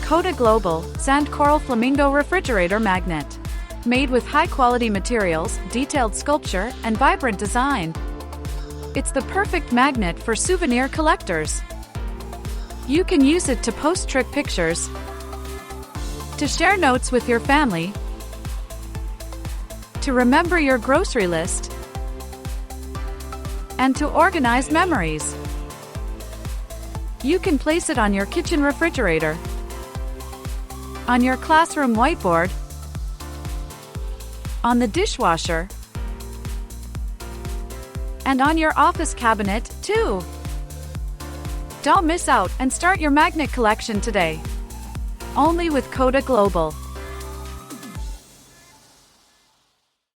CoTa Global Sand Coral Flamingo Refrigerator Magnet. Made with high-quality materials, detailed sculpture, and vibrant design. It's the perfect magnet for souvenir collectors. You can use it to post trip pictures, to share notes with your family, to remember your grocery list, and to organize memories. You can place it on your kitchen refrigerator, on your classroom whiteboard, on the dishwasher, and on your office cabinet, too. Don't miss out and start your magnet collection today. Only with CoTa Global.